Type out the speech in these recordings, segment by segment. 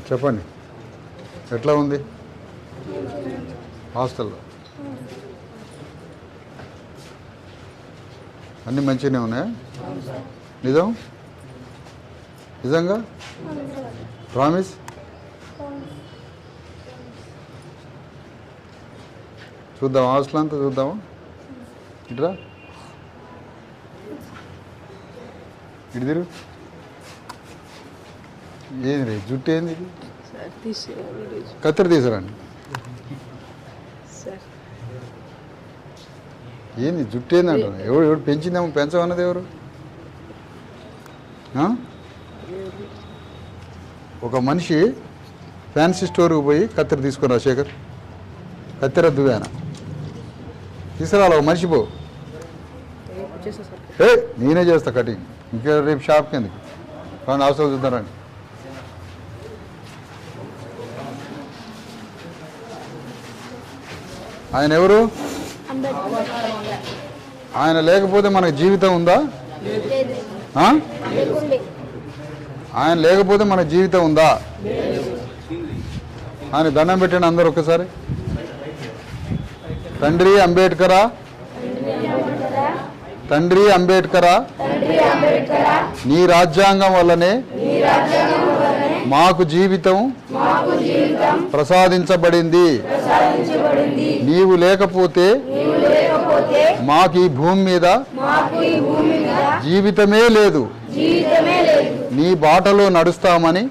చెప్పండి, ఎట్లా ఉంది హాస్టల్లో? అన్నీ మంచిగానే ఉన్నాయా? నిజం? నిజంగా ప్రామిస్? చూద్దాం, హాస్టల్ అంతా చూద్దామా? ఇట్రా, ఇటు తిరుగు. ఏంది రే జుట్టు, ఏంది ఇది? కత్తెర తీసుకురండి. ఏంది జుట్టు, ఏంది అంటారు? ఎవడు పెంచిందేమో, పెంచమన్నది ఎవరు? ఒక మనిషి ఫ్యాన్సీ స్టోర్కి పోయి కత్తెర తీసుకురా, శేఖర్ కత్తెర దువ్వాన తీసుకురాలి. ఒక మనిషి పో, నేనే చేస్తా కటింగ్. ఇంకా రేపు షాప్కి ఎందుకు కానీ అవసరం చూద్దారండి. ఆయన ఎవరు? ఆయన లేకపోతే మనకు జీవితం ఉందా? ఆయన లేకపోతే మన జీవితం ఉందా? ఆయన దండం పెట్టండి అందరు ఒక్కసారి. తండ్రి అంబేద్కరా, తండ్రి అంబేద్కరా, నీ రాజ్యాంగం వల్లనే మాకు జీవితం ప్రసాదించబడింది. నీవు లేకపోతే మాకు ఈ భూమి మీద జీవితమే లేదు. నీ బాటలో నడుస్తామని,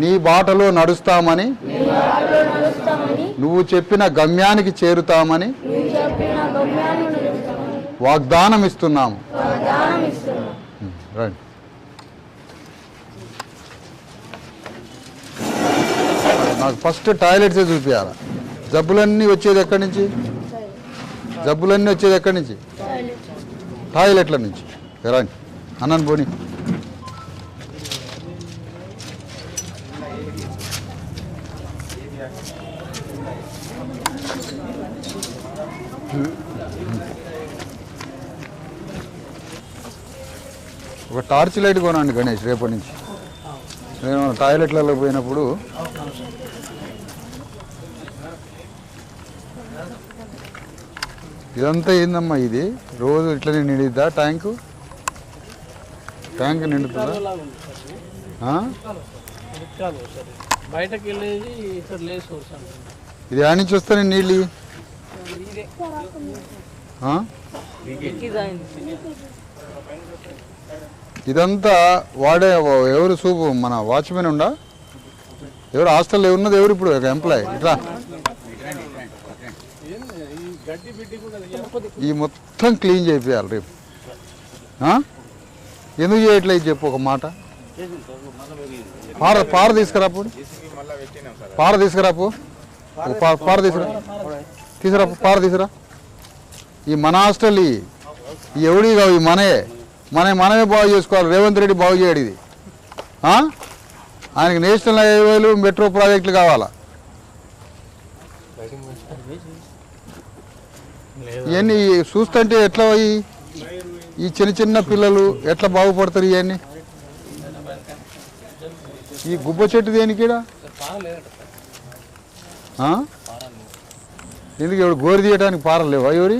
నీ బాటలో నడుస్తామని, నువ్వు చెప్పిన గమ్యానికి చేరుతామని వాగ్దానం ఇస్తున్నాము. రండి. నాకు ఫస్ట్ టాయిలెట్సే చూపించాలి. జబ్బులన్నీ వచ్చేది ఎక్కడి నుంచి? జబ్బులన్నీ వచ్చేది ఎక్కడి నుంచి? టాయిలెట్ల నుంచి. రండి అన్నాను పోనీ. ఒక టార్చ్ లైట్ కొనండి గణేష్ రేపటి నుంచి. నేను టాయిలెట్లలో పోయినప్పుడు ఇదంతా ఏందమ్మా ఇది? రోజు ఇట్లనే నిండిద్దా ట్యాంకు? ట్యాంక్ నిండుతుందా? ఇది ఆడ నుంచి వస్తానే నీళ్ళు? ఇదంతా వాడే ఎవరు? సూపు మన వాచ్మెన్ ఉండా? ఎవరు హాస్టల్లో ఉన్నది? ఎవరు ఇప్పుడు? ఒక ఎంప్లాయ్. ఇట్లా ఈ మొత్తం క్లీన్ చేయాలి రేపు. ఎందుకు చేయట్లే చెప్పు ఒక మాట. పార తీసుకురాపు, పార తీసుకురాపు, పార తీసుకురా, పార తీసుకురా. ఈ మన హాస్టల్ ఈ ఎవడి కావు, ఈ మనమే బాగు చేసుకోవాలి. రేవంత్ రెడ్డి బాగు చేయడు ఇది. ఆయనకి నేషనల్ హైవేలు, మెట్రో ప్రాజెక్టులు కావాలా? ఇవన్నీ చూస్తుంటే ఎట్లా ఈ చిన్న చిన్న పిల్లలు ఎట్లా బాగుపడతారు? ఇవన్నీ ఈ గుబ్బ చెట్టు దేనికి? ఎందుకు ఎవడు గోరి తీయడానికి పారలు లేవా? ఎవరి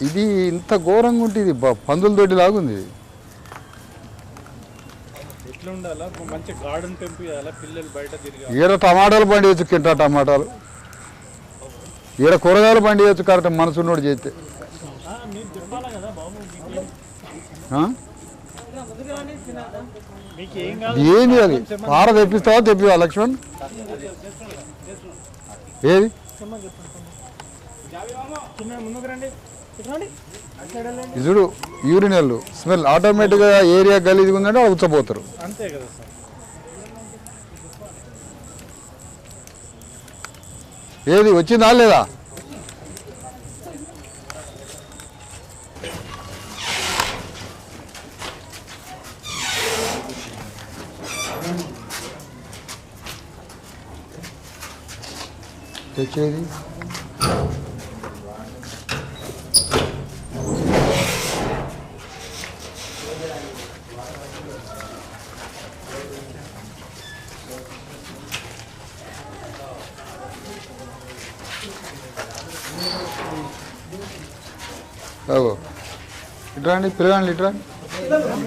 ఇది ఇంత ఘోరంగా ఉంటుంది. పందుల దొడ్డి లాగుంది ఇది. ఈడ టమాటాలు పండియచ్చు, కింటా టమాటాలు. ఈడ కూరగాయలు పండియచ్చు కరెక్ట్ మనసున్నోడు చేస్తే. ఏంది అది? పార తెప్పిస్తావా? తెప్పివా లక్ష్మణ్? ఏది చూడు, యూరినల్ స్మెల్ ఆటోమేటిక్గా ఏరియా గలీజ్గా ఉందంటే ఉచ్చపోతారు. అంతే కదా సార్. ఏది వచ్చిందా లేదా? తెచ్చేది ఓ ఇట్రా అండి పిల్లగాండి ఇట్రా.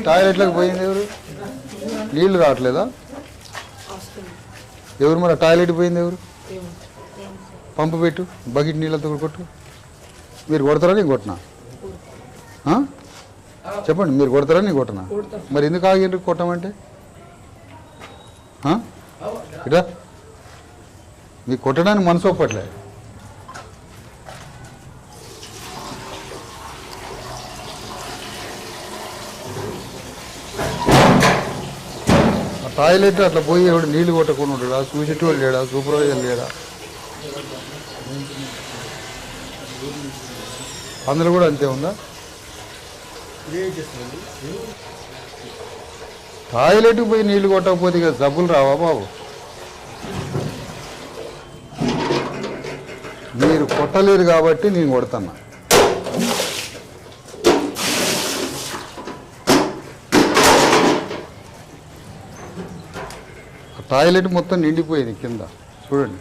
టాయిలెట్లోకి పోయింది ఎవరు? నీళ్ళు రావట్లేదా? ఎవరు మరి టాయిలెట్ పోయింది ఎవరు? పంపు పెట్టు, బకెట్ నీళ్ళతో కొట్టు. మీరు కొడతారా నేను కొట్టినా? చెప్పండి, మీరు కొడతారా నేను కొట్టినా? మరి ఎందుకు ఆగిండ్రు కొట్టమంటే? ఇట్రా, మీకు కొట్టడానికి మనసు ఒప్పట్లే. టాయిలెట్ అట్లా పోయి ఎవడు నీళ్ళు కొట్టకుండా ఉంటాడా? చూసేటోళ్ళు లేడా? సూపర్వైజర్ లేడా? అందులో కూడా అంతే ఉందా? టాయిలెట్కి పోయి నీళ్లు కొట్టకపోతే ఇక జబ్బులు రావా బాబు? మీరు కొట్టలేరు కాబట్టి నేను కొడతాను. టాయిలెట్ మొత్తం నిండిపోయింది కింద చూడండి,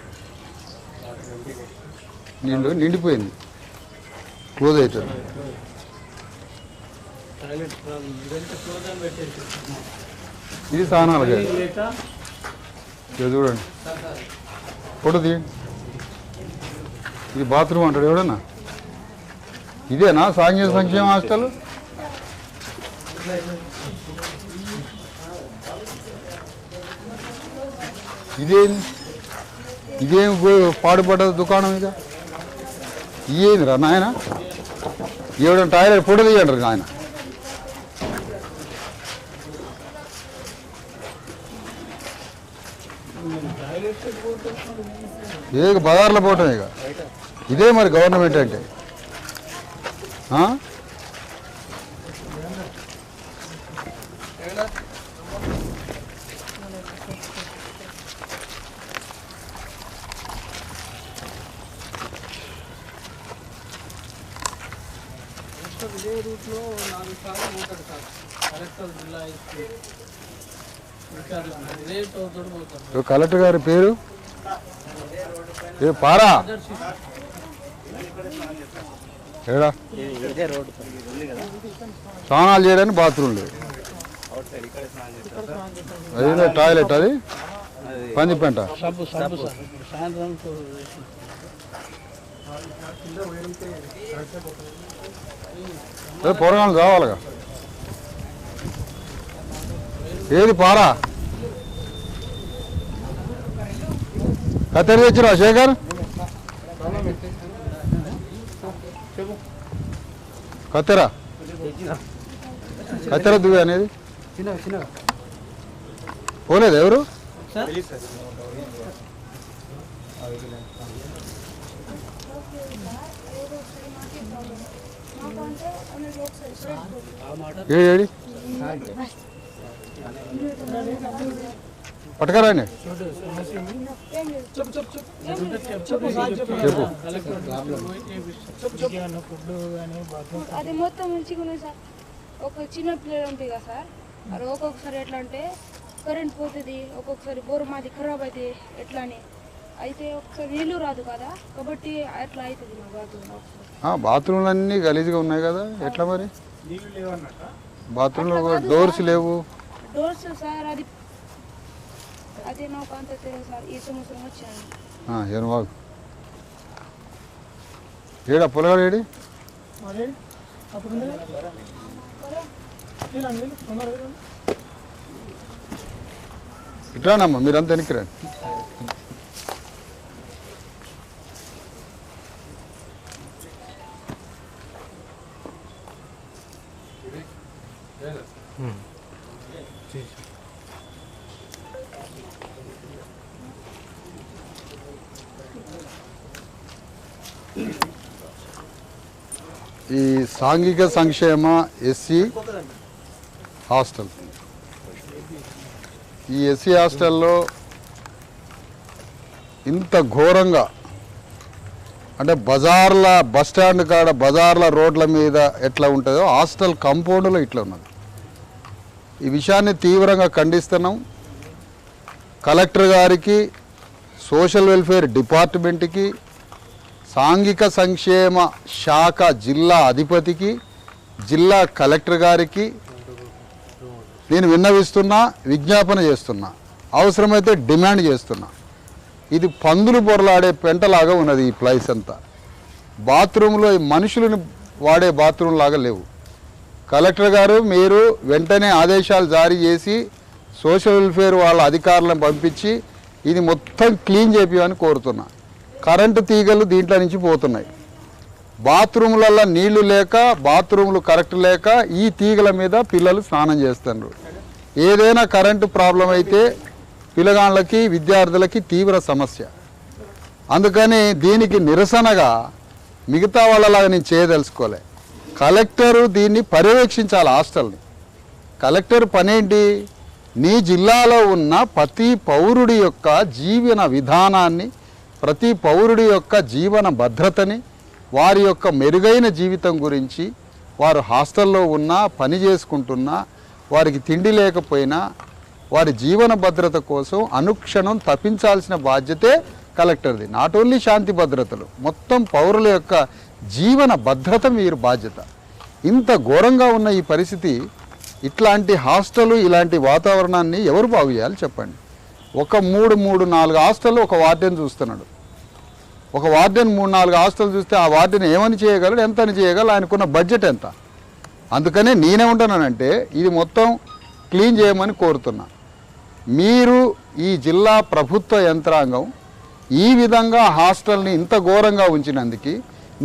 నిండిపోయింది, క్లోజ్ అవుతుంది. ఇది స్నానాలు చూడండి, ఫోటో తీయండి. ఇది బాత్రూమ్ అంటాడు ఎవడన్నా? ఇదేనా సాంఘిక సంక్షేమ హాస్టల్? ఇదేం పాడుపడ్డ దుకాణం? ఇక ఇదేందిరా నాయన? ఎవడన్నా టాయిలెట్ ఫోటో తీయండి నాయన. ఏ బజార్లో పోవటం ఇక ఇదే మరి గవర్నమెంట్ అంటే. కలెక్టర్ గారి పేరు పారా ఏడా? స్నానాలు చేయడానికి బాత్రూమ్ లేదు, అదే టాయిలెట్, అది పందిపెంట. పొరగాలు కావాలిగా. ఏది పారా? కత్తెర తెచ్చిరా శేఖర్? కత్తెర దువ్వే అనేది పోలేదు ఎవరు? ఏడి పట్టుకరాండి, చెప్పు. అది మొత్తం మంచిగా ఉన్నాయి సార్. ఒక చిన్న పిల్లలు ఉంటాయి కదా సార్, అది ఒక్కొక్కసారి ఎట్లా అంటే కరెంట్ పోతుంది, ఒక్కొక్కసారి బోర్ మాది ఖరాబ్ అవుతుంది ఎట్లా అని. అయితే ఒకసారి నీళ్ళు రాదు కదా, కాబట్టి అట్లా అవుతుంది మా బాత్రూమ్. బాత్రూమ్లు అన్నీ గలీజ్గా ఉన్నాయి కదా, ఎట్లా మరి? బాత్రూంలో డోర్స్ లేవు. డోర్స్ సార్ అదే నాకు అంత తెలియదు సార్. ఈ సంవత్సరం వచ్చాను. ఏం బాగు ఏడా పొలగాడు ఏడి? ఇట్లానమ్మా మీరంతా వెనక్కిరండి. ఈ సాంఘిక సంక్షేమ ఎస్సీ హాస్టల్, ఈ ఎస్సీ హాస్టల్లో ఇంత ఘోరంగా అంటే బజార్ల బస్టాండ్ కాడ బజార్ల రోడ్ల మీద ఎట్లా ఉంటుందో హాస్టల్ కాంపౌండ్లో ఇట్లా ఉన్నది. ఈ విషయాన్ని తీవ్రంగా ఖండిస్తున్నాం. కలెక్టర్ గారికి, సోషల్ వెల్ఫేర్ డిపార్ట్మెంట్కి, సాంఘిక సంక్షేమ శాఖ జిల్లా అధిపతికి, జిల్లా కలెక్టర్ గారికి నేను విన్నవిస్తున్నా, విజ్ఞాపన చేస్తున్నా, అవసరమైతే డిమాండ్ చేస్తున్నా. ఇది పందులు బొరలాడే పెంటలాగా ఉన్నది ఈ ప్లేస్ అంతా. బాత్రూంలో మనుషులను వాడే బాత్రూమ్ లాగా లేవు. కలెక్టర్ గారు మీరు వెంటనే ఆదేశాలు జారీ చేసి సోషల్ వెల్ఫేర్ వాళ్ళ అధికారులను పంపించి ఇది మొత్తం క్లీన్ చేపియమని కోరుతున్నా. కరెంటు తీగలు దీంట్లో నుంచి పోతున్నాయి. బాత్రూములలో నీళ్లు లేక, బాత్రూములు కరెక్ట్ లేక ఈ తీగల మీద పిల్లలు స్నానం చేస్తున్నారు. ఏదైనా కరెంటు ప్రాబ్లం అయితే పిల్లగాళ్ళకి, విద్యార్థులకి తీవ్ర సమస్య. అందుకని దీనికి నిరసనగా మిగతా వాళ్ళలాగా నేను చేయదలుచుకోలే. కలెక్టరు దీన్ని పర్యవేక్షించాలి. హాస్టల్ని కలెక్టర్ పనేంటి? నీ జిల్లాలో ఉన్న ప్రతి పౌరుడి యొక్క జీవన విధానాన్ని, ప్రతి పౌరుడి యొక్క జీవన భద్రతని, వారి యొక్క మెరుగైన జీవితం గురించి, వారు హాస్టల్లో ఉన్నా, పని చేసుకుంటున్నా, వారికి తిండి లేకపోయినా వారి జీవన భద్రత కోసం అనుక్షణం తప్పించాల్సిన బాధ్యతే కలెక్టర్ది. నాట్ ఓన్లీ శాంతి భద్రతలు, మొత్తం పౌరుల యొక్క జీవన భద్రత మీరు బాధ్యత. ఇంత ఘోరంగా ఉన్న ఈ పరిస్థితి, ఇట్లాంటి హాస్టలు, ఇలాంటి వాతావరణాన్ని ఎవరు బాగు చేయాలి చెప్పండి? ఒక 3-4 హాస్టళ్ళు ఒక వార్డెన్ చూస్తున్నాడు. ఒక వార్డెన్ 3-4 హాస్టల్ చూస్తే ఆ వార్డెన్ ఏమని చేయగలడు, ఎంత అని చేయగలడు, ఆయనకున్న బడ్జెట్ ఎంత? అందుకనే నేనేమంటున్నానంటే ఇది మొత్తం క్లీన్ చేయమని కోరుతున్నా. మీరు ఈ జిల్లా ప్రభుత్వ యంత్రాంగం ఈ విధంగా హాస్టల్ని ఇంత ఘోరంగా ఉంచినందుకు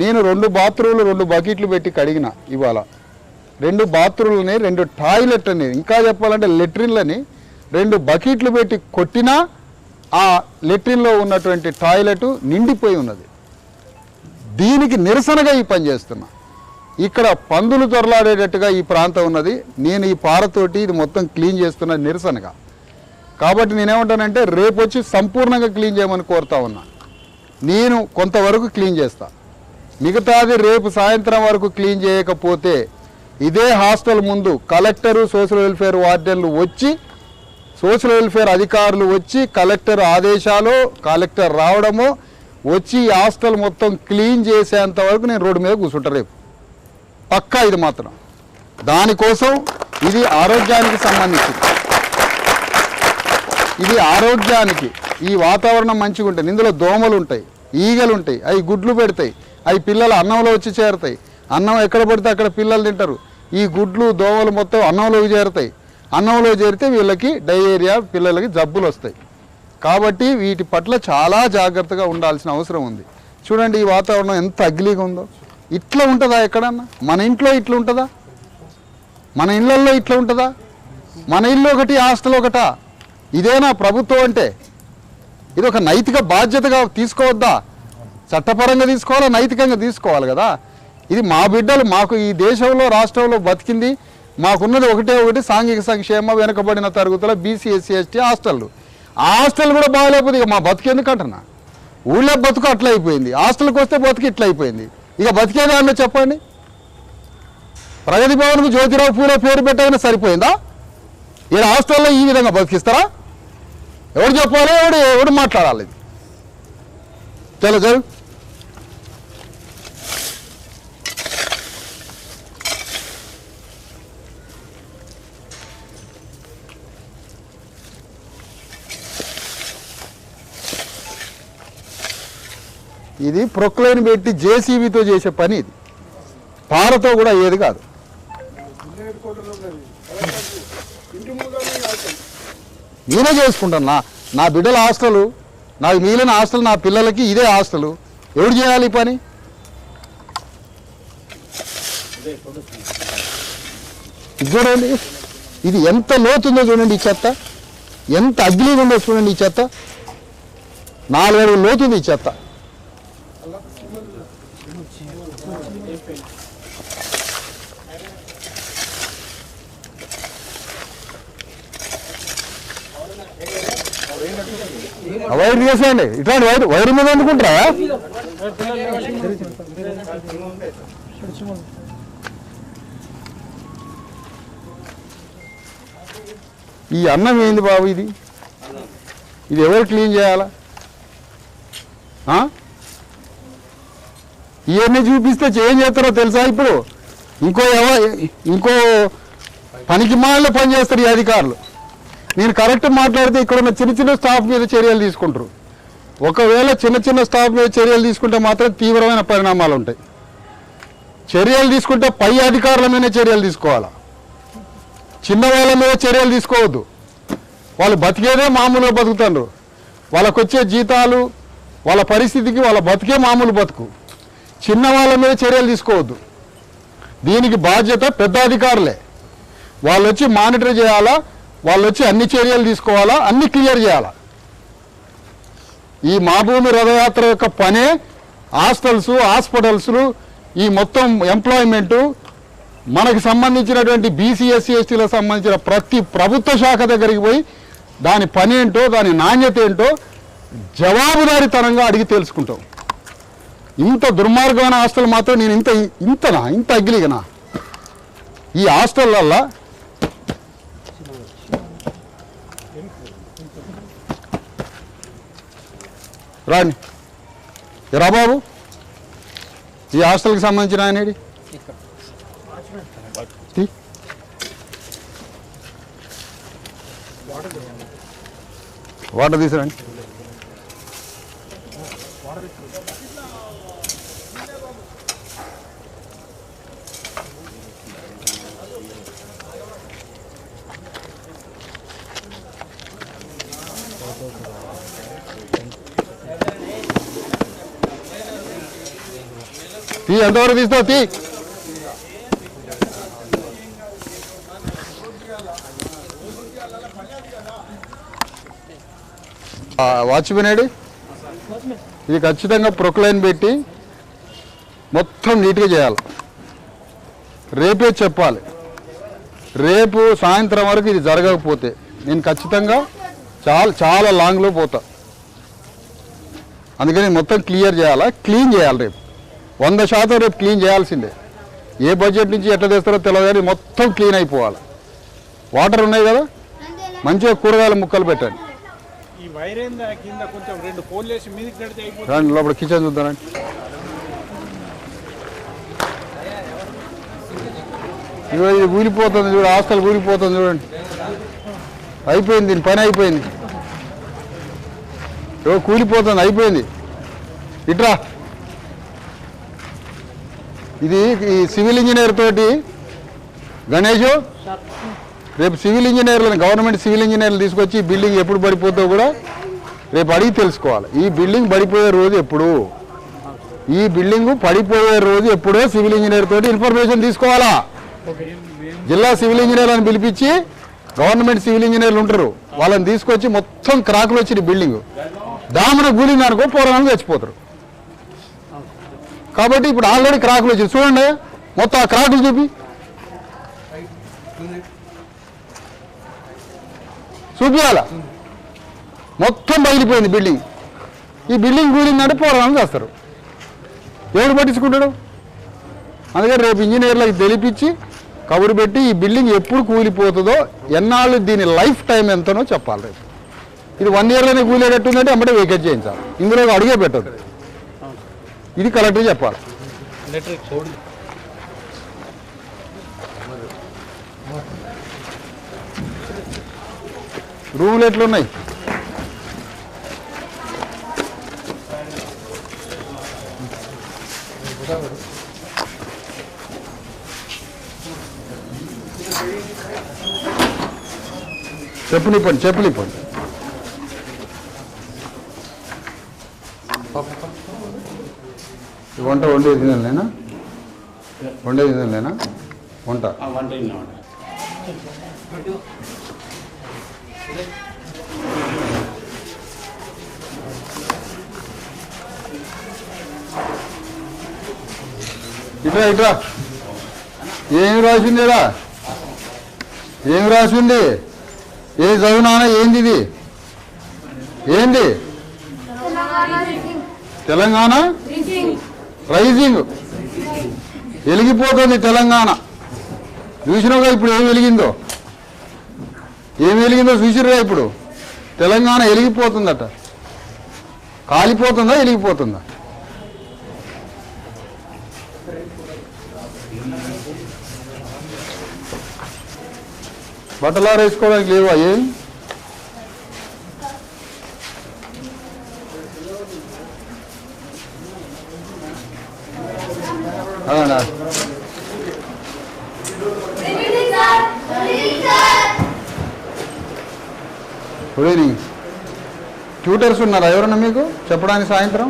నేను 2 బాత్రూములు 2 బకెట్లు పెట్టి కడిగిన. ఇవాళ 2 బాత్రూమ్లని, 2 టాయిలెట్లని, ఇంకా చెప్పాలంటే లెట్రిన్లని 2 బకెట్లు పెట్టి కొట్టినా ఆ లెట్రిన్లో ఉన్నటువంటి టాయిలెట్ నిండిపోయి ఉన్నది. దీనికి నిరసనగా ఈ పని చేస్తున్నా. ఇక్కడ పందులు దొరలాడేటట్టుగా ఈ ప్రాంతం ఉన్నది. నేను ఈ పారతోటి ఇది మొత్తం క్లీన్ చేస్తున్న నిరసనగా. కాబట్టి నేనేమంటానంటే రేపు వచ్చి సంపూర్ణంగా క్లీన్ చేయమని కోరుతా ఉన్నా. నేను కొంతవరకు క్లీన్ చేస్తా, మిగతాది రేపు సాయంత్రం వరకు క్లీన్ చేయకపోతే ఇదే హాస్టల్ ముందు కలెక్టరు, సోషల్ వెల్ఫేర్ వార్డెన్లు వచ్చి, సోషల్ వెల్ఫేర్ అధికారులు వచ్చి, కలెక్టర్ ఆదేశాలు, కలెక్టర్ రావడమో వచ్చి ఈ హాస్టల్ మొత్తం క్లీన్ చేసేంత వరకు నేను రోడ్డు మీద కూర్చుంటా రేపు పక్కా. ఇది మాత్రం దానికోసం ఇది ఆరోగ్యానికి సంబంధించింది. ఇది ఆరోగ్యానికి, ఈ వాతావరణం మంచిగా ఉంటుంది. ఇందులో దోమలు ఉంటాయి, ఈగలు ఉంటాయి, అవి గుడ్లు పెడతాయి, అవి పిల్లలు అన్నంలో వచ్చి చేరుతాయి. అన్నం ఎక్కడ పడితే అక్కడ పిల్లలు తింటారు. ఈ గుడ్లు, దోమలు మొత్తం అన్నంలోకి చేరుతాయి. అన్నంలో చేరితే వీళ్ళకి డయేరియా, పిల్లలకి జబ్బులు వస్తాయి. కాబట్టి వీటి పట్ల చాలా జాగ్రత్తగా ఉండాల్సిన అవసరం ఉంది. చూడండి ఈ వాతావరణం ఎంత అగ్లీగా ఉందో. ఇట్లా ఉంటుందా ఎక్కడన్నా? మన ఇంట్లో ఇట్లా ఉంటుందా? మన ఇళ్ళల్లో ఇట్లా ఉంటుందా? మన ఇల్లు ఒకటి, హాస్టల్ ఒకటా? ఇదేనా ప్రభుత్వం అంటే? ఇది ఒక నైతిక బాధ్యతగా తీసుకోవద్దా? చట్టపరంగా తీసుకోవాలా, నైతికంగా తీసుకోవాలి కదా. ఇది మా బిడ్డలు, మాకు ఈ దేశంలో, రాష్ట్రంలో బతికింది, మాకున్నది ఒకటి సాంఘిక సంక్షేమ వెనుకబడిన తరగతుల బీసీ, ఎస్సీ, ఎస్టీ హాస్టళ్ళు. ఆ హాస్టల్ కూడా బాగాలేకపోతే ఇక మా బతికెందుకంటున్నా? ఊళ్ళో బతుకు అట్లా అయిపోయింది, హాస్టల్కి వస్తే బతుకు ఇట్లా అయిపోయింది. ఇక బతికేదా అన్న చెప్పండి? ప్రగతి భవన్కు జ్యోతిరావు పూలే పేరు పెట్టగానే సరిపోయిందా? ఈయన హాస్టల్లో ఈ విధంగా బతికిస్తారా? ఎవరు చెప్పాలి, ఎవడు మాట్లాడాలి? చలు ఇది ప్రొక్లైన్ పెట్టి జేసీబీతో చేసే పని. ఇది పారతో కూడా ఏది కాదు. నేనే చేసుకుంటాను. నా బిడ్డల హాస్టలు, నాకు మిగిలిన హాస్టల్, నా పిల్లలకి ఇదే హాస్టలు. ఎవరు చేయాలి ఈ పని? చూడండి ఇది ఎంత లోతుందో చూడండి. ఈ చెత్త ఎంత అగ్లీగా ఉందో చూడండి. ఈ చెత్త 4 అడుగులు లోతుంది ఈ చెత్త. వైర్ చేసేయండి. ఇట్లాంటి వైర్ మీద అనుకుంటారా? ఈ అన్నం ఏంది బాబు? ఇది ఎవరు క్లీన్ చేయాలా? ఇవన్నీ చూపిస్తే ఏం చేస్తారో తెలుసా? ఇప్పుడు ఇంకో పనికి మాలలో పనిచేస్తారు ఈ అధికారులు. నేను కరెక్ట్ మాట్లాడితే ఇక్కడ ఉన్న చిన్న చిన్న స్టాఫ్ మీద చర్యలు తీసుకుంటారు. ఒకవేళ చిన్న చిన్న స్టాఫ్ మీద చర్యలు తీసుకుంటే మాత్రం తీవ్రమైన పరిణామాలు ఉంటాయి. చర్యలు తీసుకుంటే పై అధికారుల మీద చర్యలు తీసుకోవాలా, చిన్న వాళ్ళ మీద చర్యలు తీసుకోవద్దు. వాళ్ళు బతికేదే మామూలుగా బతుకుతారు. వాళ్ళకు వచ్చే జీతాలు, వాళ్ళ పరిస్థితికి వాళ్ళ బతికే మామూలు బతుకు. చిన్న వాళ్ళ మీద చర్యలు తీసుకోవద్దు. దీనికి బాధ్యత పెద్ద అధికారులే. వాళ్ళు వచ్చి మానిటర్ చేయాలా, వాళ్ళు వచ్చి అన్ని చర్యలు తీసుకోవాలా, అన్ని క్లియర్ చేయాలా. ఈ మా భూమి రథయాత్ర యొక్క పనే హాస్పిటల్స్, ఈ మొత్తం ఎంప్లాయ్మెంటు, మనకు సంబంధించినటువంటి బీసీ ఎస్సీ ఎస్టీలకు సంబంధించిన ప్రతి ప్రభుత్వ శాఖ దగ్గరికి పోయి దాని పని ఏంటో, దాని నాణ్యత ఏంటో జవాబుదారీతనంగా అడిగి తెలుసుకుంటాం. ఇంత దుర్మార్గమైన హాస్టల్ మాత్రం నేను ఇంత అగ్గిలిగనా? ఈ హాస్టల్లల్లా రాని రాబాబు, ఈ హాస్టల్కి సంబంధించిన ఆయనేడి వాటర్ తీసుకురండి. ఎంతవరకు తీస్తావు? వాచ్మెన్ ఏడి? ఇది ఖచ్చితంగా ప్రొక్లైన్ పెట్టి మొత్తం నీట్గా చేయాలి. రేపే చెప్పాలి. రేపు సాయంత్రం వరకు ఇది జరగకపోతే నేను ఖచ్చితంగా చాలా లాంగ్లో పోతా. అందుకని మొత్తం క్లియర్ చేయాలా, క్లీన్ చేయాలి. రేపు 100% రేపు క్లీన్ చేయాల్సిందే. ఏ బడ్జెట్ నుంచి ఎట్లా తెస్తారో తెలియదు కానీ మొత్తం క్లీన్ అయిపోవాలి. వాటర్ ఉన్నాయి కదా, మంచిగా కూరగాయల ముక్కలు పెట్టండి. రండి లోపల కిచెన్ చూద్దానండి. ఇది ఊరిపోతుంది చూడు, హాస్టల్ ఊరిపోతుంది చూడండి. అయిపోయింది, దీని పని అయిపోయింది. కూలిపోతుంది, అయిపోయింది. ఇట్రా, ఇది ఈ సివిల్ ఇంజనీర్ తోటి గణేష్ రేపు సివిల్ ఇంజనీర్లను, గవర్నమెంట్ సివిల్ ఇంజనీర్లు తీసుకొచ్చి ఈ బిల్డింగ్ ఎప్పుడు పడిపోతుందో కూడా రేపు అడిగి తెలుసుకోవాలి. ఈ బిల్డింగ్ పడిపోయే రోజు ఎప్పుడు, ఈ బిల్డింగ్ పడిపోయే రోజు ఎప్పుడో సివిల్ ఇంజనీర్ తోటి ఇన్ఫర్మేషన్ తీసుకోవాలా. జిల్లా సివిల్ ఇంజనీర్లను పిలిపించి, గవర్నమెంట్ సివిల్ ఇంజనీర్లు ఉంటారు, వాళ్ళని తీసుకొచ్చి మొత్తం క్రాకులు వచ్చిన బిల్డింగ్ దామన కూలింది అనుకో పూర్వానికి చచ్చిపోతారు. కాబట్టి ఇప్పుడు ఆల్రెడీ క్రాకులు వచ్చింది చూడండి. మొత్తం ఆ క్రాకులు చూపియాల. మొత్తం బయలిపోయింది బిల్డింగ్. ఈ బిల్డింగ్ కూలిందంటే పూర్వానికి చేస్తారు. ఎవడు పట్టించుకుంటాడు? అందుకని రేపు ఇంజనీర్లకు తెలిపించి కబురు పెట్టి ఈ బిల్డింగ్ ఎప్పుడు కూలిపోతుందో, ఎన్నాళ్ళు దీని లైఫ్ టైం ఎంతనో చెప్పాలి. రేపు ఇది 1 yearలోనే కూలేటట్టుందంటే అమ్మటే వేకెట్ చేయించాలి. ఇందులో అడిగే పెట్టదు. ఇది కలెక్టర్ చెప్పాలి. రూములు ఎట్లున్నాయి? చెప్పులిప్పండి. వంట వండేది తినలేనా? వంట ఇట్రా ఏమి రాసిందిరా? ఏమి రాసింది? ఏ చదువునానా? ఏంది ఇది? ఏంది? తెలంగాణ రైజింగ్. వెలిగిపోతుంది తెలంగాణ. చూసినావుగా ఇప్పుడు ఏం వెలిగిందో చూసిరుగా. ఇప్పుడు తెలంగాణ వెలిగిపోతుందట. కాలిపోతుందా, వెలిగిపోతుందా? బట్టలు ఆరేసుకోవడానికి లేవా ఏం? అవునా? Good evening. ట్యూటర్స్ ఉన్నారా ఎవరన్నా మీకు చెప్పడానికి సాయంత్రం?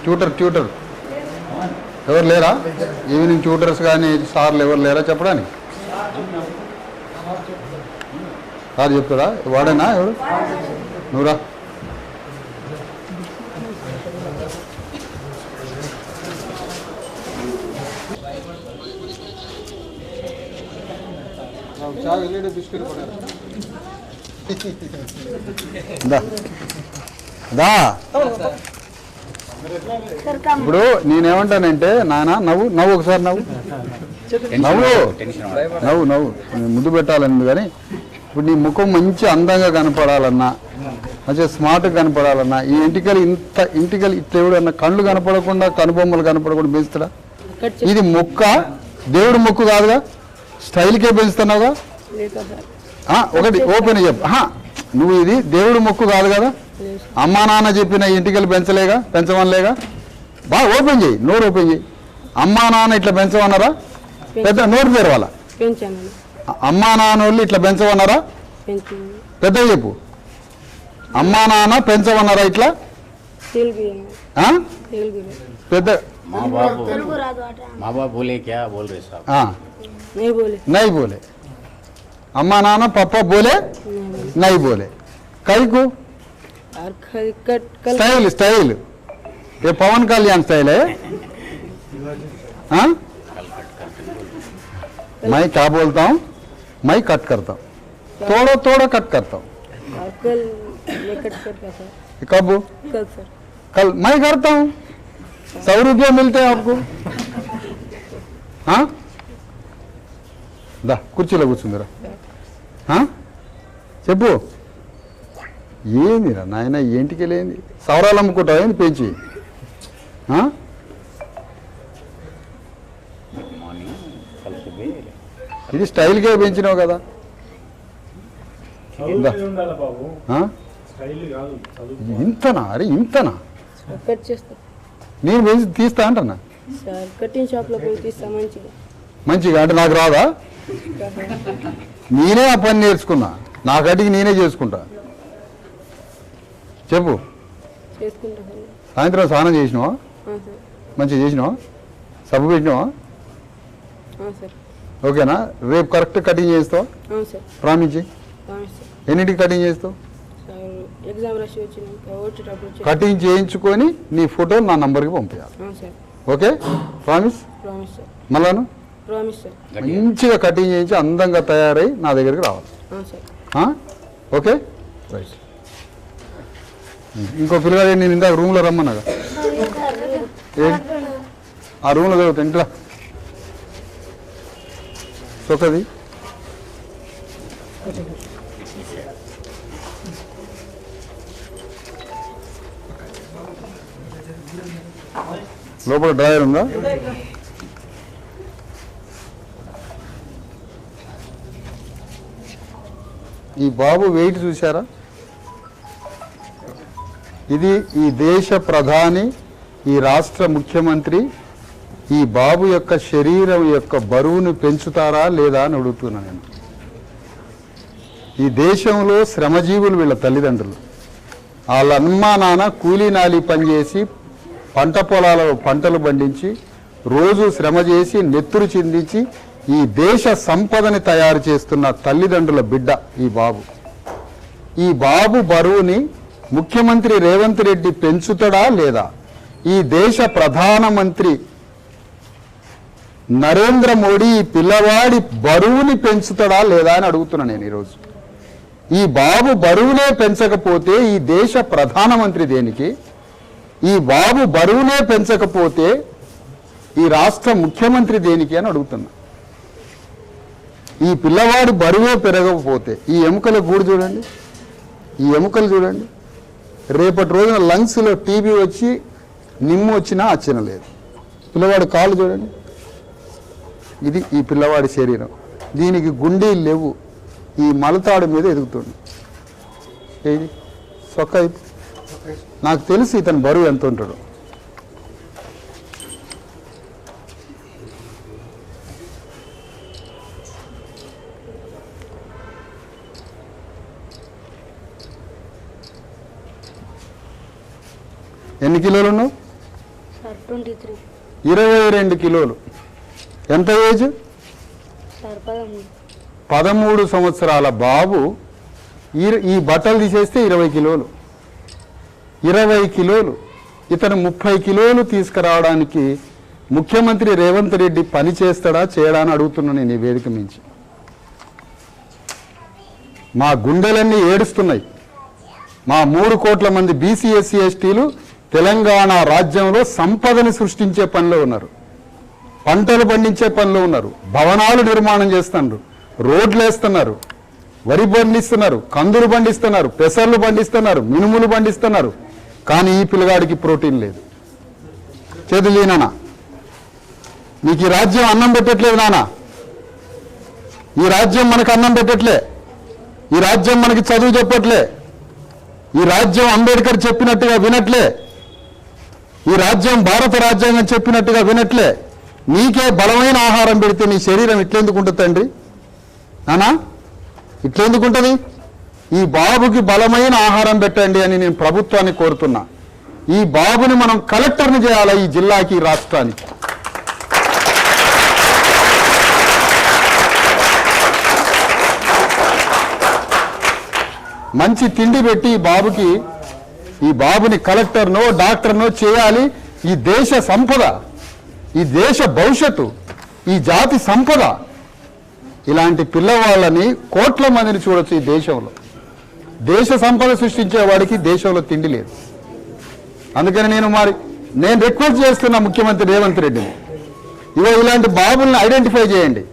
ట్యూటర్ ఎవరు లేరా? ఈవినింగ్ ట్యూటర్స్ కానీ సార్లు ఎవరు లేరా చెప్పడానికి? సార్ చెప్తారా? వాడేనా ఎవరు? నువ్వురా. ఇప్పుడు నేనేమంటానంటే నాన్న నవ్వు ఒకసారి నవ్వు ముందు పెట్టాలని కానీ ఇప్పుడు నీ ముఖం మంచి అందంగా కనపడాలన్నా మంచిగా స్మార్ట్గా కనపడాలన్నా ఈ ఇంటికలు ఇట్లా ఎవడన్నా కళ్ళు కనపడకుండా కనుబొమ్మలు కనపడకుండా పెంచుతాడా? ఇది మొక్క దేవుడు మొక్కు కాదుగా, స్టైల్కే పెంచుతున్నావుగా. ఒకటి ఓపెన్ చెప్పు. నువ్వు ఇది దేవుడు మొక్కు కాదు కదా, అమ్మా నాన్న చెప్పిన ఇంటికలు పెంచమనలేగా. బాగా ఓపెన్ చేయి, నోరు ఓపెన్ చేయి. అమ్మా నాన్న ఇట్లా పెంచమన్నారా? పెద్ద నోరు తెరవాల. అమ్మా నాన్న వాళ్ళు ఇట్లా పెంచమన్నారా? పెద్దగా చెప్పు. అమ్మా నాన్న పెంచమన్నారా ఇట్లా? పెద్ద नहीं बोले अम्मा नाना पापा बोले नहीं बोले कई को स्टाइल ये पवन कल्याण स्टाइल है। हाँ मैं क्या बोलता हूँ, मैं कट करता हूँ, थोड़ा कट करता हूँ। कब? कल मैं करता हूँ, 100 रुपये मिलते हैं आपको। हाँ దా కుర్చీలో కూర్చుందిరా. చెప్పు ఏందిరా నాయన ఏంటికి లేని సవరాలు అమ్ముకుంటావు ఏంది పెంచి? ఇది స్టైల్గా పెంచినావు కదా. ఇంతనా? అరే ఇంతనా? నేను పెంచి తీస్తా అంటన్నా. మంచిగా అంటే నాకు రాదా? నేనే ఆ పని నేర్చుకున్నా, నా కటికి నేనే చేసుకుంటా. చెప్పు. సాయంత్రం స్నానం చేసినావా? మంచిగా చేసినావా? సబ్బు పెట్టినావా? ఓకేనా? రేపు కరెక్ట్ కటింగ్ చేస్తావా? ప్రామిస్. ఎన్నింటికి కటింగ్ చేస్తావు? కటింగ్ చేయించుకొని నీ ఫోటో నా నంబర్కి పంపించాలి. ఓకే? ప్రామిస్. మళ్ళాను మంచిగా కటింగ్ చేయించి అందంగా తయారై నా దగ్గరికి రావాలి. Okay right. ఇంకో పిల్లగాడు నేను ఇందాక రూమ్లో రమ్మన్నాగా, ఆ రూమ్లో చదువుతా ఇంట్లో చొక్కది. లోపల డ్రాయర్ ఉందా? ఈ బాబు వెయిట్ చూసారా? ఇది ఈ దేశ ప్రధాని, ఈ రాష్ట్ర ముఖ్యమంత్రి ఈ బాబు యొక్క శరీరం యొక్క బరువును పెంచుతారా లేదా అని అడుగుతున్నా నేను. ఈ దేశంలో శ్రమజీవులు వీళ్ళ తల్లిదండ్రులు, వాళ్ళ అమ్మా నాన్న కూలీ నాలి పనిచేసి పంట పొలాలలో పంటలు పండించి రోజు శ్రమ చేసి నెత్తురు చిందించి ఈ దేశ సంపదని తయారు చేస్తున్న తల్లిదండ్రుల బిడ్డ ఈ బాబు. ఈ బాబు బరువుని ముఖ్యమంత్రి రేవంత్ రెడ్డి పెంచుతాడా లేదా? ఈ దేశ ప్రధానమంత్రి నరేంద్ర మోడీ ఈ పిల్లవాడి బరువుని పెంచుతాడా లేదా అని అడుగుతున్నా నేను ఈరోజు. ఈ బాబు బరువునే పెంచకపోతే ఈ దేశ ప్రధానమంత్రి దేనికి? ఈ బాబు బరువునే పెంచకపోతే ఈ రాష్ట్ర ముఖ్యమంత్రి దేనికి అని అడుగుతున్నా. ఈ పిల్లవాడు బరువే పెరగకపోతే ఈ ఎముకల గూడు చూడండి, ఈ ఎముకలు చూడండి. రేపటి రోజున లంగ్స్లో టీబీ వచ్చి నిమ్ము వచ్చినా ఆశ్చర్యం లేదు. పిల్లవాడి కాళ్ళు చూడండి, ఇది ఈ పిల్లవాడి శరీరం. దీనికి గుండీలు లేవు, ఈ మలతాడు మీద ఎదుగుతుంది. ఏది సొక్క నాకు తెలుసు ఇతను బరువు ఎంత ఉంటాడు. ఎన్ని కిలోలు ఉన్నావు? 22 కిలోలు. ఎంత ఏజ్? 13 సంవత్సరాల బాబు. ఈ బట్టలు తీసేస్తే 20 కిలోలు. 20 కిలోలు. ఇతను 30 కిలోలు తీసుకురావడానికి ముఖ్యమంత్రి రేవంత్ రెడ్డి పని చేస్తాడా చేయడా అని అడుగుతున్నాను నేను ఈ వేదిక మించి. మా గుండెలన్నీ ఏడుస్తున్నాయి. మా 3 కోట్ల మంది బీసీ ఎస్సీ ఎస్టీలు తెలంగాణ రాజ్యంలో సంపదని సృష్టించే పనిలో ఉన్నారు, పంటలు పండించే పనిలో ఉన్నారు, భవనాలు నిర్మాణం చేస్తున్నారు, రోడ్లు వేస్తున్నారు, వరి పండిస్తున్నారు, కందులు పండిస్తున్నారు, పెసర్లు పండిస్తున్నారు, మినుములు పండిస్తున్నారు. కానీ ఈ పిల్లగాడికి ప్రోటీన్ లేదు. చేతులు నానా, నీకు ఈ రాజ్యం అన్నం పెట్టట్లేదు నానా. ఈ రాజ్యం మనకు అన్నం పెట్టట్లే. ఈ రాజ్యం మనకి చదువు చెప్పట్లే. ఈ రాజ్యం అంబేద్కర్ చెప్పినట్టుగా వినట్లే. ఈ రాజ్యం భారత రాజ్యాంగం చెప్పినట్టుగా వినట్లే. నీకే బలమైన ఆహారం పెడితే నీ శరీరం ఇట్లెందుకు ఉంటుంది తండ్రి? నానా ఇట్లెందుకు ఉంటుంది? ఈ బాబుకి బలమైన ఆహారం పెట్టండి అని నేను ప్రభుత్వాన్ని కోరుతున్నా. ఈ బాబుని మనం కలెక్టర్ని చేయాలి ఈ జిల్లాకి, ఈ రాష్ట్రానికి. మంచి తిండి పెట్టి ఈ బాబుని కలెక్టర్నో డాక్టర్నో చేయాలి. ఈ దేశ సంపద, ఈ దేశ భవిష్యత్తు, ఈ జాతి సంపద. ఇలాంటి పిల్లవాళ్ళని కోట్ల మందిని చూడొచ్చు ఈ దేశంలో. దేశ సంపద సృష్టించే వాడికి దేశంలో తిండి లేదు. అందుకని నేను రిక్వెస్ట్ చేస్తున్నా ముఖ్యమంత్రి రేవంత్ రెడ్డిని, ఇలాంటి బాబుల్ని ఐడెంటిఫై చేయండి.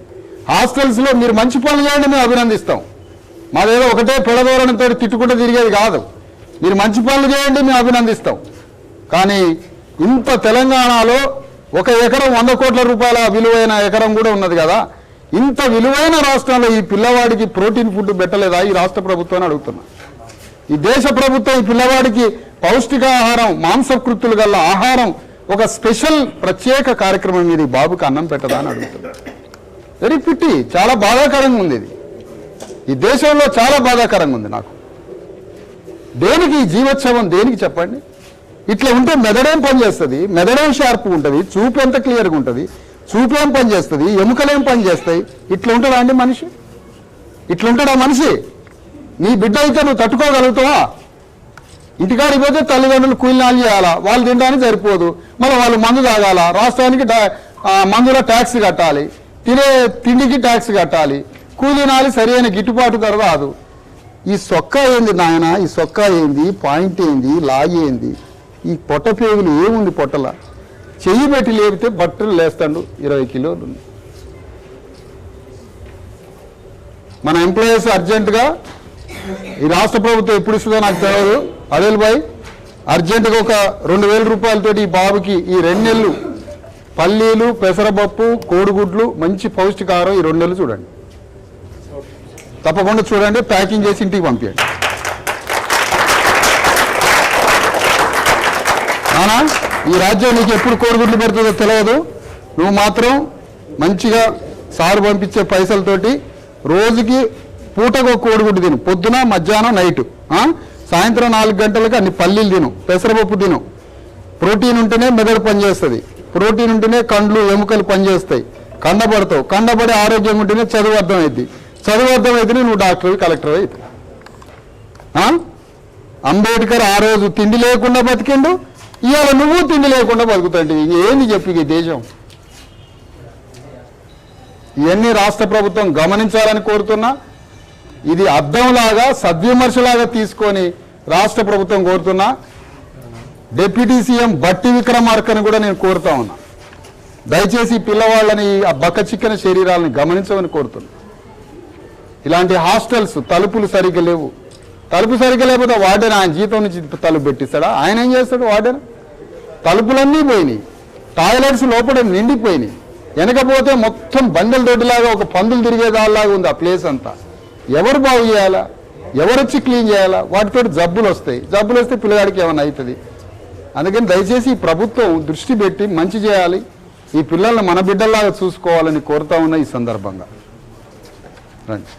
హాస్టల్స్లో మీరు మంచి పనులు చేయండి, మేము అభినందిస్తాం. మాదేదో ఒకటే పెడదోరణతో తిట్టుకుంటూ తిరిగేది కాదు. మీరు మంచి పనులు చేయండి, మేము అభినందిస్తాం. కానీ ఇంత తెలంగాణలో 1 ఎకరం 100 కోట్ల రూపాయల విలువైన ఎకరం కూడా ఉన్నది కదా. ఇంత విలువైన రాష్ట్రంలో ఈ పిల్లవాడికి ప్రోటీన్ ఫుడ్ పెట్టలేదా ఈ రాష్ట్ర ప్రభుత్వాన్ని అడుగుతున్నా. ఈ దేశ ప్రభుత్వం ఈ పిల్లవాడికి పౌష్టికాహారం, మాంసకృత్తులు గల ఆహారం, ఒక స్పెషల్ ప్రత్యేక కార్యక్రమం మీద ఈ బాబుకి అన్నం పెట్టదా అని అడుగుతున్నా. వెరీ పిట్టి. చాలా బాధాకరంగా ఉంది ఇది. ఈ దేశంలో చాలా బాధాకరంగా ఉంది నాకు. దేనికి ఈ జీవోత్సవం? దేనికి చెప్పండి? ఇట్లా ఉంటే మెదడేం పని చేస్తుంది? మెదడేం షార్ప్గా ఉంటుంది? చూపు ఎంత క్లియర్గా ఉంటుంది? చూపేం పని చేస్తుంది? ఎముకలేం పని చేస్తాయి? ఇట్లా ఉంటాడా అండి మనిషి? ఇట్లా ఉంటాడా మనిషి? నీ బిడ్డ అయితే నువ్వు తట్టుకోగలుగుతావా? ఇంటికాడికి పోతే తల్లిదండ్రులు కూలినాలు చేయాలా, వాళ్ళు తినడానికి సరిపోదు, మళ్ళీ వాళ్ళు మందు తాగాల, రాష్ట్రానికి మందులో ట్యాక్స్ కట్టాలి, తినే తిండికి ట్యాక్స్ కట్టాలి, కూలినాలి, సరైన గిట్టుబాటు ధర రాదు. ఈ సొక్కా ఏంది నాయన? ఈ సొక్కా ఏంది? పాయింట్ ఏంది? లాగి ఏంది? ఈ పొట్ట పేగులు ఏముంది పొట్టల? చెయ్యి పెట్టి లేపితే బట్టలు లేస్తాడు 20 కిలోలు. మన ఎంప్లాయీస్ అర్జెంటుగా, ఈ రాష్ట్ర ప్రభుత్వం ఎప్పుడు ఇస్తుందో నాకు తెలియదు, అదేల్ భాయ్ అర్జెంటుగా ఒక 2,000 రూపాయలతోటి ఈ బాబుకి ఈ 2 నెలలు పల్లీలు, పెసరపప్పు, కోడిగుడ్లు, మంచి పౌష్టికాహారం ఈ 2 నెలలు చూడండి. తప్పకుండా చూడండి, ప్యాకింగ్ చేసి ఇంటికి పంపించండి. నానా ఈ రాజ్యం నీకు ఎప్పుడు కోడిగుడ్లు పెడుతుందో తెలియదు. నువ్వు మాత్రం మంచిగా సారు పంపించే పైసలతోటి రోజుకి పూటకు ఒక కోడిగుడ్డు తిను, పొద్దున మధ్యాహ్నం నైటు. సాయంత్రం 4 గంటలకు అన్ని పల్లీలు తిను, పెసరపప్పు తిను. ప్రోటీన్ ఉంటేనే మెదడు పనిచేస్తుంది, ప్రోటీన్ ఉంటేనే కండ్లు ఎముకలు పనిచేస్తాయి, కండపడతావు, కండపడి ఆరోగ్యంగా ఉంటేనే చదువు అర్థమైద్ది, చదువు అర్థమైతేనే నువ్వు డాక్టర్ కలెక్టర్ అవుతావు. అంబేద్కర్ ఆ రోజు తిండి లేకుండా బతికిండు, ఇవాళ నువ్వు తిండి లేకుండా బతుకుతాండి. ఏంది చెప్పి ఈ దేశం? ఇవన్నీ రాష్ట్ర ప్రభుత్వం గమనించాలని కోరుతున్నా. ఇది అద్దంలాగా సద్విమర్శలాగా తీసుకొని రాష్ట్ర ప్రభుత్వం కోరుతున్నా. డిప్యూటీ సీఎం బట్టి విక్రమార్కని కూడా నేను కోరుతా ఉన్నా, దయచేసి పిల్లవాళ్ళని ఆ బక్కచిక్కిన శరీరాలని గమనించమని కోరుతున్నా. ఇలాంటి హాస్టల్స్ తలుపులు సరిగ్గా లేవు. తలుపు సరిగ్గా లేకపోతే వార్డెన్ ఆయన జీతం నుంచి తలుపు పెట్టిస్తాడా? ఆయన ఏం చేస్తాడు? వార్డెన్ తలుపులన్నీ పోయినాయి, టాయిలెట్స్ లోపల నిండిపోయినాయి, వెనకపోతే మొత్తం బండల దొడ్డిలాగా ఒక పందులు తిరిగేదాల్లాగా ఉంది ఆ ప్లేస్ అంతా. ఎవరు బాగు చేయాలా, ఎవరు వచ్చి క్లీన్ చేయాలా? వాటితో జబ్బులు వస్తే పిల్లగాడికి ఏమైనా అవుతుంది. అందుకని దయచేసి ఈ ప్రభుత్వం దృష్టి పెట్టి మంచి చేయాలి, ఈ పిల్లల్ని మన బిడ్డల్లాగా చూసుకోవాలని కోరుతా ఉన్న ఈ సందర్భంగా. రండి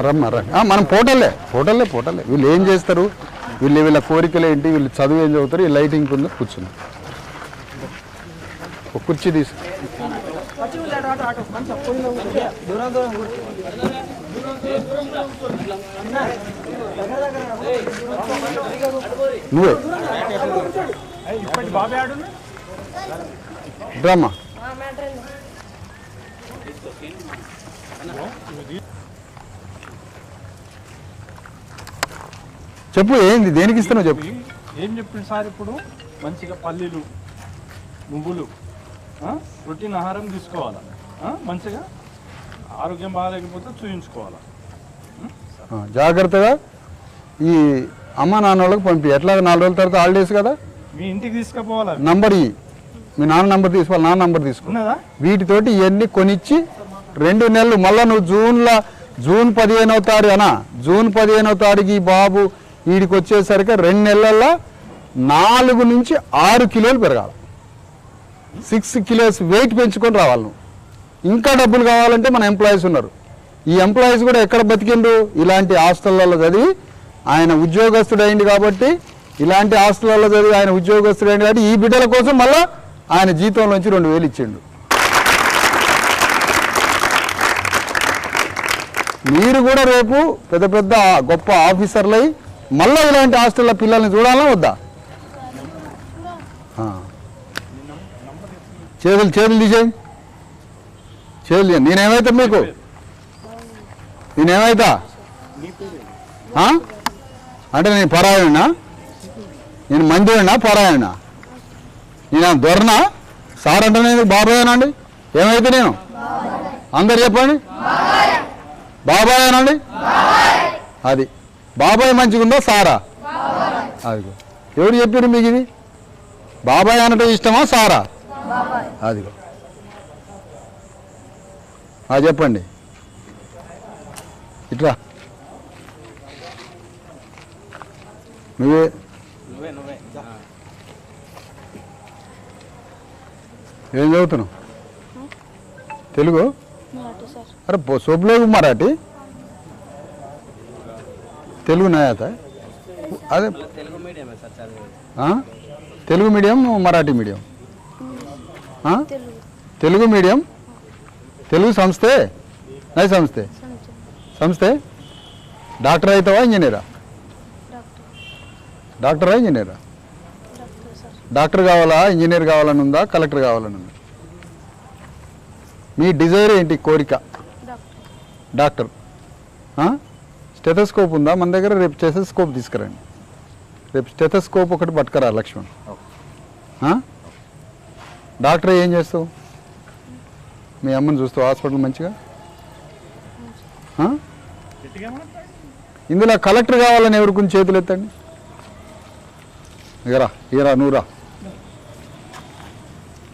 రమ్మా రండి. మనం పోటలే వీళ్ళు ఏం చేస్తారు, వీళ్ళ కోరికలు ఏంటి, వీళ్ళు చదువు ఏం చదువుతారు, ఈ లైటింగ్ కింద కూర్చున్నారు. ఒక కుర్చీ తీసు నువ్వే డ్రామా చెప్పు, ఏంది దేనికి ఇస్తున్నావు చెప్పు. ఏం చెప్పింది సార్? ఇప్పుడు మంచిగా పల్లీలు, నువ్వులు, ప్రోటీన్ ఆహారం తీసుకోవాలా, మంచిగా ఆరోగ్యం బాగాలేకపోతే చూయించుకోవాలా. జాగ్రత్తగా ఈ అమ్మ నాన్న వాళ్ళకి పంపి. ఎట్లా 4 రోజుల తర్వాత హాలిడేస్ కదా, మీ ఇంటికి తీసుకుపోవాలా. నంబర్ మీ నాన్న నంబర్ తీసుకోవాలి, నాన్న నంబర్ తీసుకున్నదా. వీటితోటి ఇవన్నీ కొనిచ్చి 2 నెలలు మళ్ళీ నువ్వు జూన్ 15వ తారీఖున జూన్ 15వ తారీఖు ఈ బాబు వీడికి వచ్చేసరికి 2 నెలల్లో 4 నుంచి 6 కిలోలు పెరగాలి. 6 కిలోస్ వెయిట్ పెంచుకొని రావాలి నువ్వు. ఇంకా డబ్బులు కావాలంటే మన ఎంప్లాయీస్ ఉన్నారు. ఈ ఎంప్లాయీస్ కూడా ఎక్కడ బతికిండ్రు? ఇలాంటి హాస్టళ్లలో చదివి ఆయన ఉద్యోగస్తుడైంది కాబట్టి, ఇలాంటి హాస్టళ్లలో చదివి ఆయన ఉద్యోగస్తుడైంది కాబట్టి ఈ బిడ్డల కోసం మళ్ళీ ఆయన జీతంలోంచి 2000 ఇచ్చిండు. మీరు కూడా రేపు పెద్ద పెద్ద గొప్ప ఆఫీసర్లై మళ్ళీ ఇలాంటి హాస్టల్లో పిల్లల్ని చూడాలా వద్దా? చేతులు తీసేయి, చేతులు. నేనేమైతా మీకు? నేనేమైతా అంటే నేను పరాయణనా? నేను మందినా పరాయణనా? నేను దొరనా? సార్ అంటే నేను బాబాయేనండి. ఏమైతే నేను? అందరు చెప్పండి, బాబాయేనండి. అది బాబాయ్ మంచిగుందా సారా? అదిగో ఎవరు చెప్పారు మీకు ఇది? బాబాయ్ అనటం ఇష్టమా సారా? అదిగో చెప్పండి. ఇట్లా నువ్వే ఏం చదువుతున్నావు? తెలుగు? अरे सब लोग मराठी तेलुगु नहीं आता है? अरे तेलुगु मीडियम है सर. हाँ तेलुगु मीडियम मराठी मीडियम? हाँ तेलुगु मीडियम तेलुगु समझते नहीं समझते? डॉक्टर అవుతావా ఇంజనీరా? డాక్టరా ఇంజనీరా? డాక్టర్ కావాలా, ఇంజనీర్ కావాలని ఉందా, కలెక్టర్ కావాలని ఉందా? మీ డిజైర్ ఏంటి, కోరిక? డాక్టర్. స్టెథోస్కోప్ ఉందా మన దగ్గర? రేపు స్టెథోస్కోప్ తీసుకురండి. రేపు స్టెథోస్కోప్ ఒకటి పట్టుకురా లక్ష్మణ్. డాక్టర్ ఏం చేస్తావు? మీ అమ్మని చూస్తావు హాస్పిటల్ మంచిగా? ఇందులో కలెక్టర్ కావాలని ఎవరి గురించి చేతులు ఎత్తండి. ఇరా నువ్వురా.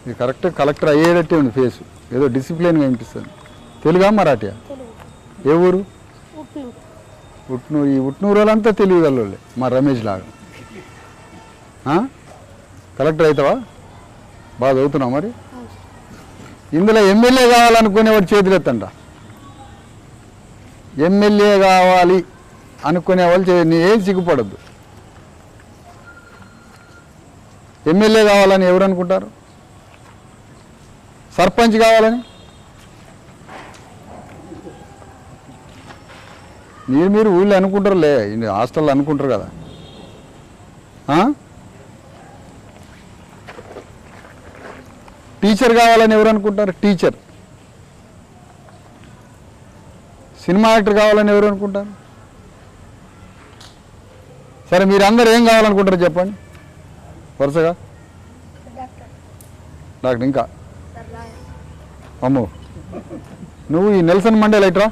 ఇది కరెక్ట్ కలెక్టర్ అయ్యేటట్టే ఉంది ఫేసు, ఏదో డిసిప్లిన్గా అనిపిస్తుంది. తెలుగా మరాఠీయా? ఏ ఊరు? ఉట్నూరు. ఈ ఉట్నూరు వాళ్ళంతా తెలియగలే మా రమేష్ లాగా. కలెక్టర్ అవుతావా? బాగా చదువుతున్నావు మరి? ఇందులో ఎమ్మెల్యే కావాలనుకునేవాడు చేతులు ఎత్తంట. ఎమ్మెల్యే కావాలి అనుకునే వాళ్ళు నీ ఏం సిగ్గుపడద్దు. ఎమ్మెల్యే కావాలని ఎవరు అనుకుంటారు? సర్పంచ్ కావాలని? మీరు ఊళ్ళో అనుకుంటారులే, హాస్టల్లో అనుకుంటారు కదా. టీచర్ కావాలని ఎవరు అనుకుంటారు? టీచర్. సినిమా యాక్టర్ కావాలని ఎవరు అనుకుంటారు? సరే మీరందరూ ఏం కావాలనుకుంటారు చెప్పండి వరుసగా? డాక్టర్. ఇంకా అమ్మో నువ్వు ఈ నెల్సన్ మండేలా ఇట్రా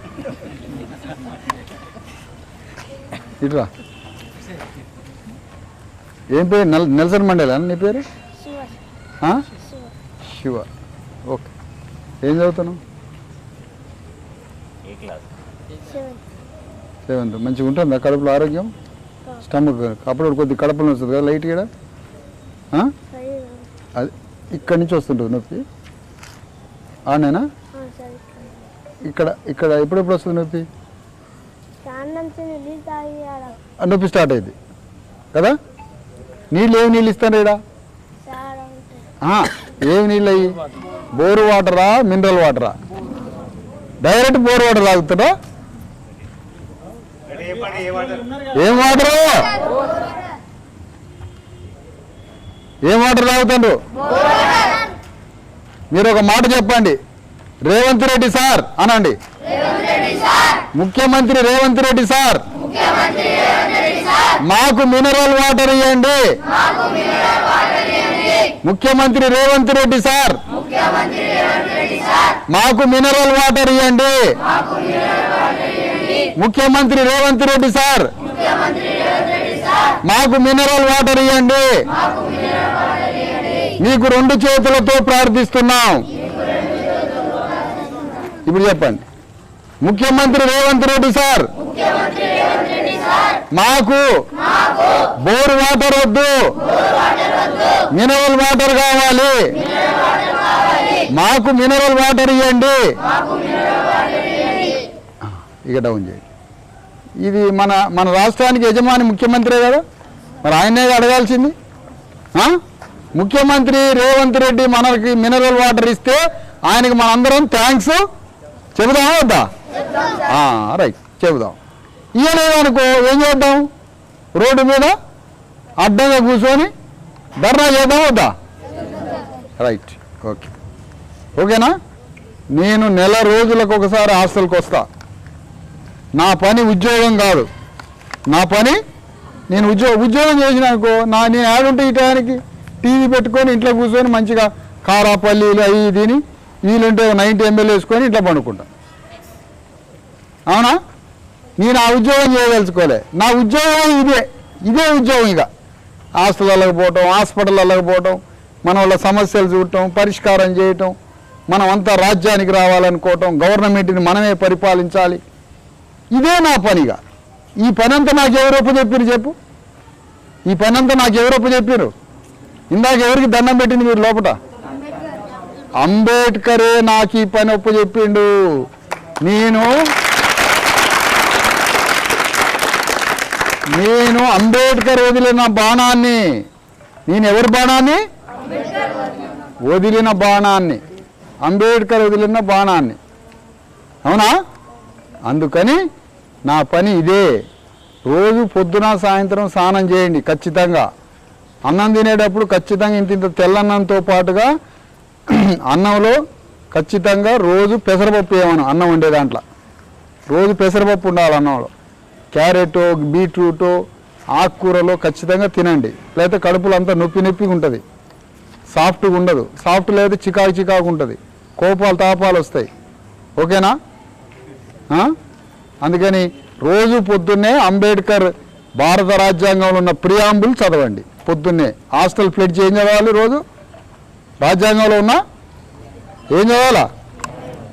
ఏం పేరు? నెల్సన్ మండేలా నీ పేరు? ఆ? శివ. ఓకే. ఏం చదువుతున్నావు? 7th. మంచిగా ఉంటుందా కడుపులో ఆరోగ్యం? స్టమక్ అప్పుడు కొద్ది కడుపులో వస్తుంది కదా లైట్ కూడా? అది ఇక్కడి నుంచి వస్తుంటుంది నొప్పి? ఆనేనా? ఇక్కడ ఇక్కడ ఎప్పుడెప్పుడు వస్తుంది నొప్పి? నొప్పి స్టార్ట్ అయింది కదా? నీళ్ళు ఏమి నీళ్ళు ఇస్తాను ఇక్కడ? ఏమి నీళ్ళు అయ్యి? బోరు వాటరా మినరల్ వాటరా? డైరెక్ట్ బోర్ వాటర్ తాగుతాడా? ఏం వాటరు? ఏం వాటర్ తాగుతాడు? మీరు ఒక మాట చెప్పండి. రేవంత్ రెడ్డి సార్ అనండి. ముఖ్యమంత్రి రేవంత్ రెడ్డి సార్, మాకు మినరల్ వాటర్ ఇవ్వండి. ముఖ్యమంత్రి రేవంత్ రెడ్డి సార్, మాకు మినరల్ వాటర్ ఇవ్వండి. ముఖ్యమంత్రి రేవంత్ రెడ్డి సార్, మాకు మినరల్ వాటర్ ఇవ్వండి. మీకు 2 చేతులతో ప్రార్థిస్తున్నాం. ఇప్పుడు చెప్పండి. ముఖ్యమంత్రి రేవంత్ రెడ్డి సార్, మాకు బోర్ వాటర్ వద్దు, మినరల్ వాటర్ కావాలి. మాకు మినరల్ వాటర్ ఇవ్వండి. ఇక డౌన్ చేయండి. ఇది మన మన రాష్ట్రానికి యజమాని ముఖ్యమంత్రే కదా, మరి ఆయనే అడగాల్సింది. ముఖ్యమంత్రి రేవంత్ రెడ్డి మనకి మినరల్ వాటర్ ఇస్తే ఆయనకి మనందరం థ్యాంక్స్ చెబుదామా వద్దా? రైట్, చెబుదాం. ఇవ్వలేదనుకో ఏం చేద్దాం? రోడ్డు మీద అడ్డంగా కూర్చొని ధర్నా చేద్దాం వద్దా? Right, okay. ఓకేనా? నేను నెల రోజులకు ఒకసారి హాస్టల్కి వస్తా. నా పని ఉద్యోగం కాదు. నా పని నేను ఉద్యోగం చేసినానుకో నేను ఆడుంటే ఈ టయానికి టీవీ పెట్టుకొని ఇంట్లో కూర్చొని మంచిగా కారా పల్లీలు అవి తిని వీలుంటే 90 ml వేసుకొని ఇంట్లో పండుకుంటా. అవునా? నేను ఆ ఉద్యోగం చేయదలుచుకోలే. నా ఉద్యోగం ఇదే ఉద్యోగం. ఇక హాస్టళ్ళకి పోవటం, హాస్పిటళ్ళకి పోవటం, మన వాళ్ళ సమస్యలు చూడటం, పరిష్కారం చేయటం, మనం అంతా రాజ్యానికి రావాలనుకోవటం, గవర్నమెంట్ని మనమే పరిపాలించాలి. ఇదే నా పనిగా. ఈ పని అంతా నాకు ఎవరొప్పు చెప్పారు చెప్పు? ఈ పని అంతా నాకు ఎవరొప్పు చెప్పారు? ఇందాక ఎవరికి దండం పెట్టింది మీరు లోపల? అంబేద్కరే నాకు ఈ పని ఒప్పు చెప్పిండు. నేను అంబేద్కర్ వదిలిన బాణాన్ని, నేను ఎవరి బాణాన్ని? వదిలిన బాణాన్ని, అంబేద్కర్ వదిలిన బాణాన్ని. అవునా? అందుకని నా పని ఇదే. రోజు పొద్దున సాయంత్రం స్నానం చేయండి ఖచ్చితంగా. అన్నం తినేటప్పుడు ఖచ్చితంగా ఇంత తెల్లన్నంతో పాటుగా అన్నంలో ఖచ్చితంగా రోజు పెసరపప్పు వేయమను. అన్నం వండే దాంట్లో రోజు పెసరపప్పు ఉండాలి అన్నంలో. క్యారెటో బీట్రూటో ఆకుకూరలో ఖచ్చితంగా తినండి. లేకపోతే కడుపులో అంతా నొప్పిగా ఉంటుంది, సాఫ్ట్గా ఉండదు. సాఫ్ట్ లేదా చికాకు ఉంటుంది, కోపాలు తాపాలు వస్తాయి. ఓకేనా? అందుకని రోజు పొద్దున్నే అంబేద్కర్ భారత రాజ్యాంగంలో ఉన్న ప్రియాంబుల్ చదవండి. పొద్దున్నే హాస్టల్ ప్లెడ్జ్ ఏం చదవాలి? రోజు రాజ్యాంగంలో ఉన్న ఏం చదవాలా?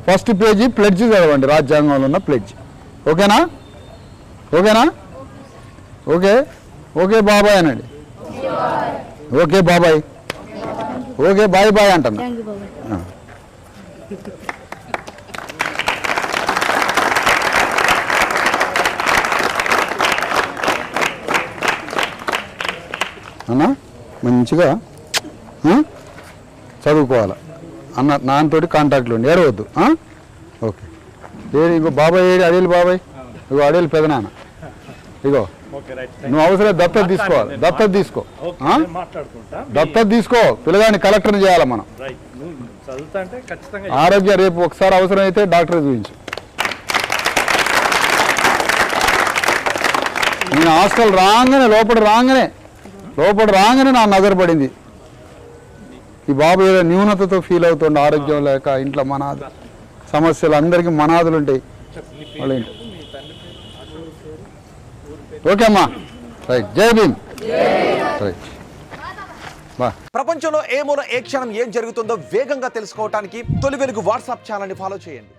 ఫస్ట్ పేజీ ప్లెడ్జ్ చదవండి, రాజ్యాంగంలో ఉన్న ప్లెడ్జ్. ఓకేనా? ఓకేనా? ఓకే. ఓకే బాబాయ్ అనండి. ఓకే బాబాయ్. ఓకే బాయ్ బాయ్ అంటున్నా. అన్నా మంచిగా చదువుకోవాలి అన్న. నాన్నతోటి కాంటాక్ట్లు ఉండి ఏడవద్దు. ఓకే. ఇంకో బాబాయ్ ఏడి? అడేలు బాబాయ్. ఇగో అడేలు పెదనాన్న. ఇగో నువ్వు అవసరం దత్తత తీసుకోవాలి. దత్తత తీసుకో, దత్తత తీసుకో. పిల్లగాని కలెక్టర్ని చేయాలి మనం. ఆరోగ్య రేపు ఒకసారి అవసరం అయితే డాక్టర్ చూపించు. నేను హాస్టల్ లోపల రాగానే నా నజర పడింది. ఈ బాబు ఏదో న్యూనతతో ఫీల్ అవుతుండే, ఆరోగ్యం లేక. ఇంట్లో సమస్యలు అందరికీ మనాదులు ఉంటాయి వాళ్ళ ఇంట్లో. ఓకే అమ్మా, రైట్. జై భీమ్. రైట్ బా. ప్రపంచంలో ఏ మూల ఏ క్షణం ఏం జరుగుతుందో వేగంగా తెలుసుకోవడానికి తొలి వెలుగు వాట్సాప్ ఛానల్ని ఫాలో చేయండి.